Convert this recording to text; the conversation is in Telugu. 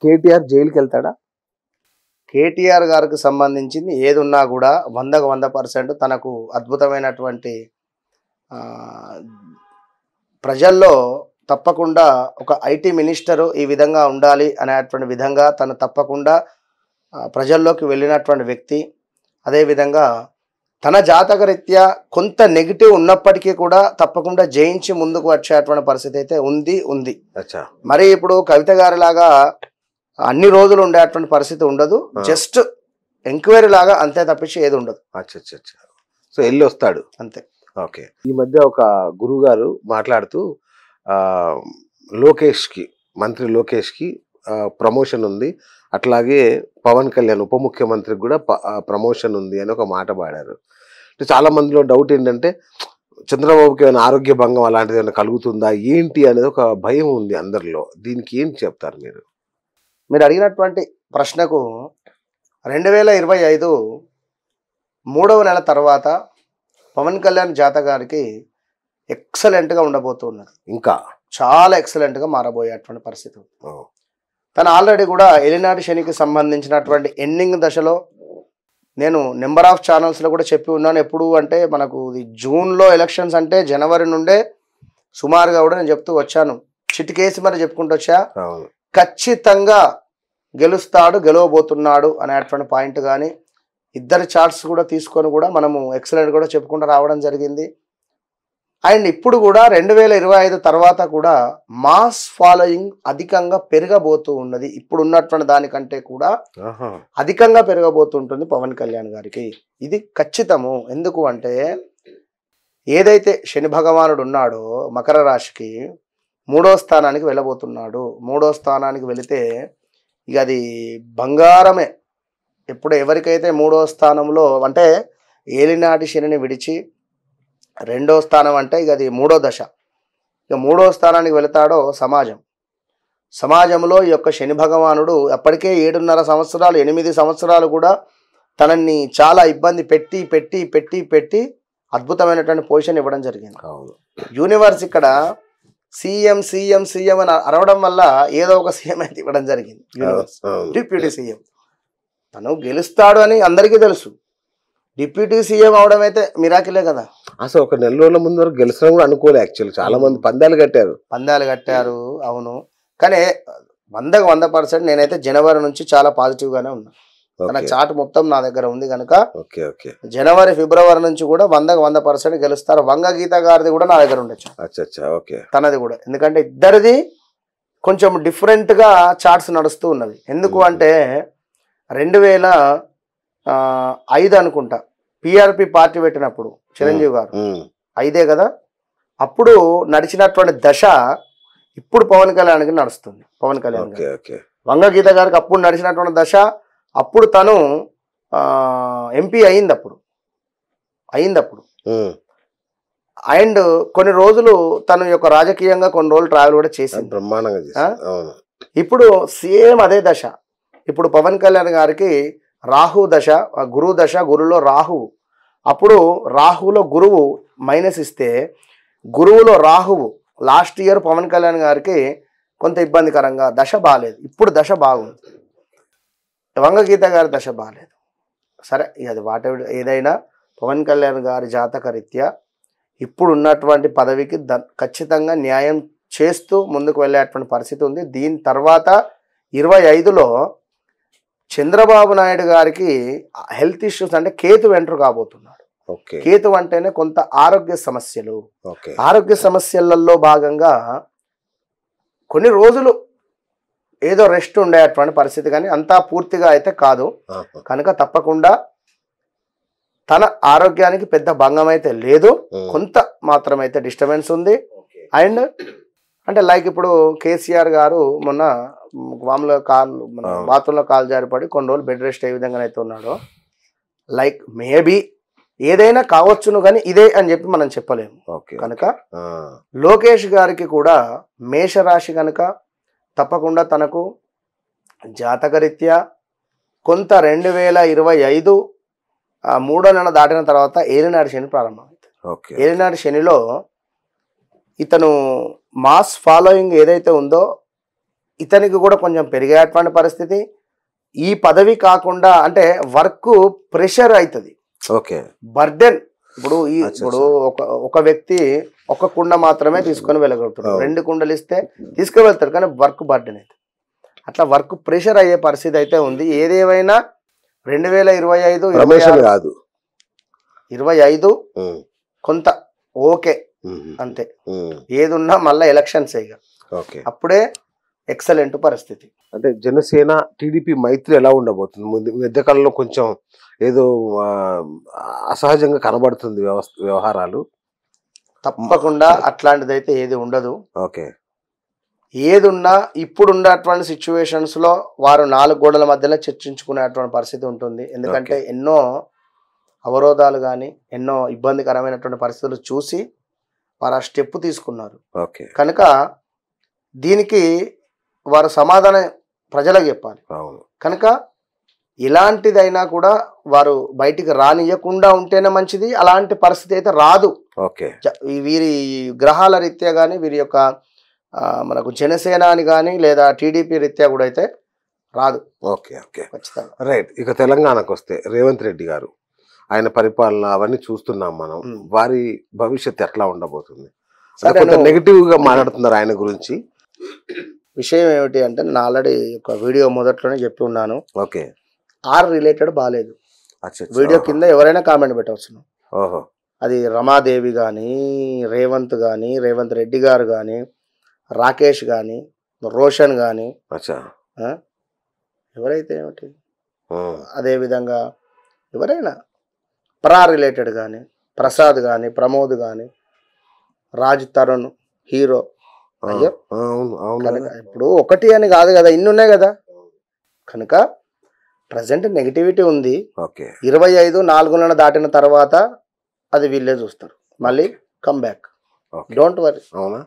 కేటీఆర్ జైలుకి వెళ్తాడా? కేటీఆర్ గారికి సంబంధించింది ఏది ఉన్నా కూడా 100% తనకు అద్భుతమైనటువంటి ప్రజల్లో తప్పకుండా ఒక ఐటీ మినిస్టరు ఈ విధంగా ఉండాలి అనేటువంటి విధంగా తను తప్పకుండా ప్రజల్లోకి వెళ్ళినటువంటి వ్యక్తి. అదేవిధంగా తన జాతకరీత్యా కొంత నెగిటివ్ ఉన్నప్పటికీ కూడా తప్పకుండా జయించి ముందుకు వచ్చేటువంటి పరిస్థితి అయితే ఉంది. మరి ఇప్పుడు కవిత గారి లాగా అన్ని రోజులు ఉండేటువంటి పరిస్థితి ఉండదు. జస్ట్ ఎంక్వైరీ లాగా అంతే తప్పించి ఏది ఉండదు. సో వెళ్ళి వస్తాడు అంతే. ఓకే. ఈ మధ్య ఒక గురువు గారు మాట్లాడుతూ మంత్రి లోకేష్కి ప్రమోషన్ ఉంది, అట్లాగే పవన్ కళ్యాణ్ ఉప ముఖ్యమంత్రికి కూడా ప్రమోషన్ ఉంది అని ఒక మాట పాడారు. చాలా మందిలో డౌట్ ఏంటంటే చంద్రబాబుకి ఏమైనా ఆరోగ్య భంగం అలాంటిది ఏమైనా కలుగుతుందా ఏంటి అనేది ఒక భయం ఉంది అందరిలో. దీనికి ఏం చెప్తారు మీరు? మీరు అడిగినటువంటి ప్రశ్నకు 2025 3వ నెల తర్వాత పవన్ కళ్యాణ్ జాతకానికి ఎక్సలెంట్గా ఉండబోతున్నది. ఇంకా చాలా ఎక్సలెంట్గా మారబోయేటువంటి పరిస్థితి. తను ఆల్రెడీ కూడా ఎలినాటి శనికి సంబంధించినటువంటి ఎండింగ్ దశలో నేను నెంబర్ ఆఫ్ ఛానల్స్లో కూడా చెప్పి ఉన్నాను. ఎప్పుడు అంటే మనకు జూన్లో ఎలక్షన్స్ అంటే జనవరి నుండే సుమారుగా కూడా నేను చెప్తూ వచ్చాను. చిటికేసి మరి చెప్పుకుంటూ వచ్చా. ఖచ్చితంగా గెలవబోతున్నాడు అనేటువంటి పాయింట్ కానీ ఇద్దరు చార్ట్స్ కూడా తీసుకొని కూడా మనము ఎక్సలెంట్ కూడా చెప్పుకుంటూ రావడం జరిగింది. అండ్ ఇప్పుడు కూడా 2025 తర్వాత కూడా మాస్ ఫాలోయింగ్ అధికంగా పెరగబోతూ ఉన్నది. ఇప్పుడు ఉన్నటువంటి దానికంటే కూడా అధికంగా పెరగబోతుంటుంది పవన్ కళ్యాణ్ గారికి. ఇది ఖచ్చితము. ఎందుకు అంటే ఏదైతే శని భగవానుడు ఉన్నాడో మకర రాశికి 3వ స్థానానికి వెళ్ళబోతున్నాడు. 3వ స్థానానికి వెళితే ఇక అది బంగారమే. ఎప్పుడు ఎవరికైతే 3వ స్థానంలో అంటే ఏలినాటి శనిని విడిచి 2వ స్థానం అంటే ఇక అది 3వ దశ. ఇక 3వ స్థానానికి వెళతాడో సమాజంలో ఈ యొక్క శని భగవానుడు అప్పటికే 7.5 సంవత్సరాలు 8 సంవత్సరాలు కూడా తనని చాలా ఇబ్బంది పెట్టి పెట్టి పెట్టి పెట్టి అద్భుతమైనటువంటి పొజిషన్ ఇవ్వడం జరిగింది. యూనివర్స్ ఇక్కడ సీఎం సీఎం సీఎం అని అరవడం వల్ల ఏదో ఒక సీఎం అయితే ఇవ్వడం జరిగింది. యూనివర్స్ డిప్యూటీ సీఎం తను గెలుస్తాడు అని అందరికీ తెలుసు. డిప్యూటీ సీఎం అవడం అయితే మిరాకిలే కదా. అసలు ఒక నెల రోజుల ముందు వరకు గెలిచినా కూడా అనుకోలే. యాక్చువల్లీ చాలా మంది పందాలు కట్టారు. అవును, కానీ 100% నేనైతే జనవరి నుంచి చాలా పాజిటివ్ గానే ఉన్నా. తన చార్ట్ మొత్తం నా దగ్గర ఉంది కనుక జనవరి ఫిబ్రవరి నుంచి కూడా 100% గెలుస్తారు. వంగ గీత గారిది కూడా నా దగ్గర ఉండొచ్చు, తనది కూడా. ఎందుకంటే ఇద్దరిది కొంచెం డిఫరెంట్ గా చార్ట్స్ నడుస్తూ ఉన్నది. ఎందుకు అంటే 2005 అనుకుంటా పిఆర్పి పార్టీ పెట్టినప్పుడు చిరంజీవి గారు 5 కదా, అప్పుడు నడిచినటువంటి దశ ఇప్పుడు పవన్ కళ్యాణ్కి నడుస్తుంది. పవన్ కళ్యాణ్ వంగ గీత గారికి అప్పుడు నడిచినటువంటి దశ, అప్పుడు తను ఎంపీ అయింది అప్పుడు. అండ్ కొన్ని రోజులు తను యొక్క రాజకీయంగా కొన్ని రోజులు ట్రావెల్ కూడా చేసింది. ఇప్పుడు సేమ్ అదే దశ. ఇప్పుడు పవన్ కళ్యాణ్ గారికి రాహు దశ, గురువు దశ, గురువులో రాహువు. అప్పుడు రాహువులో గురువు మైనస్ ఇస్తే గురువులో రాహువు లాస్ట్ ఇయర్ పవన్ కళ్యాణ్ గారికి కొంత ఇబ్బందికరంగా దశ బాగాలేదు. ఇప్పుడు దశ బాగుంది. వంగగీత గారి దశ బాగాలేదు. సరే, అది ఏదైనా పవన్ కళ్యాణ్ గారి జాతక రీత్యా ఇప్పుడు ఉన్నటువంటి పదవికి ఖచ్చితంగా న్యాయం చేస్తూ ముందుకు వెళ్ళేటువంటి పరిస్థితి ఉంది. దీని తర్వాత 25లో చంద్రబాబు నాయుడు గారికి హెల్త్ ఇష్యూస్ అంటే కేతు ఎంటర్ కాబోతున్నాడు. కేతు అంటేనే కొంత ఆరోగ్య సమస్యలలో భాగంగా కొన్ని రోజులు ఏదో రెస్ట్ ఉండేటువంటి పరిస్థితి, కానీ అంతా పూర్తిగా అయితే కాదు. కనుక తప్పకుండా తన ఆరోగ్యానికి పెద్ద భంగం అయితే లేదు, కొంత మాత్రమైతే డిస్టర్బెన్స్ ఉంది. అండ్ అంటే లైక్ ఇప్పుడు కేసీఆర్ గారు మొన్న బాత్రూంలో కాలు జారిపడి కొన్ని రోజులు బెడ్ రెస్ట్ ఏ విధంగా అయితే ఉన్నాడో, లైక్ మేబీ ఏదైనా కావచ్చును కానీ ఇదే అని చెప్పి మనం చెప్పలేము. కనుక లోకేష్ గారికి కూడా మేషరాశి కనుక తప్పకుండా తనకు జాతకరీత్యా కొంత 2025 3వ నెల దాటిన తర్వాత ఏలినాటి శని ప్రారంభమవుతుంది. ఏలినాటి శనిలో ఇతను మాస్ ఫాలోయింగ్ ఏదైతే ఉందో ఇతనికి కూడా కొంచెం పెరిగేటువంటి పరిస్థితి. ఈ పదవి కాకుండా అంటే వర్క్ ప్రెషర్ అవుతుంది, ఓకే, బర్డెన్. ఇప్పుడు ఇప్పుడు ఒక వ్యక్తి ఒక కుండ మాత్రమే తీసుకొని వెళ్ళగలుగుతాడు, 2 కుండలు ఇస్తే తీసుకువెళ్తారు, కానీ వర్క్ బర్డెన్ అయితే అట్లా వర్క్ ప్రెషర్ అయ్యే పరిస్థితి అయితే ఉంది. ఏదేమైనా 2025 కాదు 25 కొంత ఓకే అంతే. ఏదున్నా మళ్ళీ ఎలక్షన్స్ ఇక అప్పుడే ఎక్సలెంట్ పరిస్థితి. అంటే జనసేన టీడీపీ మైత్రి ఎలా ఉండబోతుంది? మధ్యకాలంలో కొంచెం ఏదో అసహజంగా కనబడుతుంది వ్యవహారాలు. తప్పకుండా అట్లాంటిది అయితే ఏది ఉండదు. ఓకే, ఏదున్నా ఇప్పుడు ఉన్నటువంటి సిచ్యువేషన్స్ లో వారు 4 గోడల మధ్యలో చర్చించుకునేటువంటి పరిస్థితి ఉంటుంది. ఎందుకంటే ఎన్నో అవరోధాలు కానీ ఎన్నో ఇబ్బందికరమైనటువంటి పరిస్థితులు చూసి వారు ఆ స్టెప్ తీసుకున్నారు. కనుక దీనికి వారు సమాధానం ప్రజలకు చెప్పాలి. కనుక ఇలాంటిదైనా కూడా వారు బయటికి రానియకుండా ఉంటేనే మంచిది. అలాంటి పరిస్థితి అయితే రాదు. వీరి గ్రహాల రీత్యా కానీ వీరి యొక్క మనకు జనసేన అని కానీ లేదా టీడీపీ రీత్యా కూడా అయితే రాదు. ఓకే ఓకే, ఖచ్చితంగా. రైట్. ఇక తెలంగాణకు వస్తే రేవంత్ రెడ్డి గారు, ఆయన పరిపాలన అవన్నీ చూస్తున్నాం మనం. వారి భవిష్యత్తు ఎట్లా ఉండబోతుంది? నెగిటివ్ గా మాట్లాడుతున్నారు ఆయన గురించి. విషయం ఏమిటి అంటే నేను ఆల్రెడీ ఒక వీడియో మొదట్లోనే చెప్పి ఉన్నాను. ఓకే, ఆర్ రిలేటెడ్ బాగాలేదు. వీడియో కింద ఎవరైనా కామెంట్ పెట్టవచ్చు. ఓహో, అది రమాదేవి కానీ రేవంత్ కానీ రేవంత్ రెడ్డి గారు కానీ రాకేష్ కానీ రోషన్ కానీ ఎవరైతే ఏమిటి, అదేవిధంగా ఎవరైనా ప్రా రిలేటెడ్ కానీ ప్రసాద్ కానీ ప్రమోద్ కానీ రాజ్ తరుణ్ హీరో. అయ్యో కనుక ఇప్పుడు ఒకటి అని కాదు కదా, ఇన్ని ఉన్నాయి కదా. కనుక ప్రజెంట్ నెగిటివిటీ ఉంది. 25 4 నెలలు దాటిన తర్వాత అది వీళ్ళే చూస్తారు. మళ్ళీ కమ్ బ్యాక్. Don't worry. అవునా?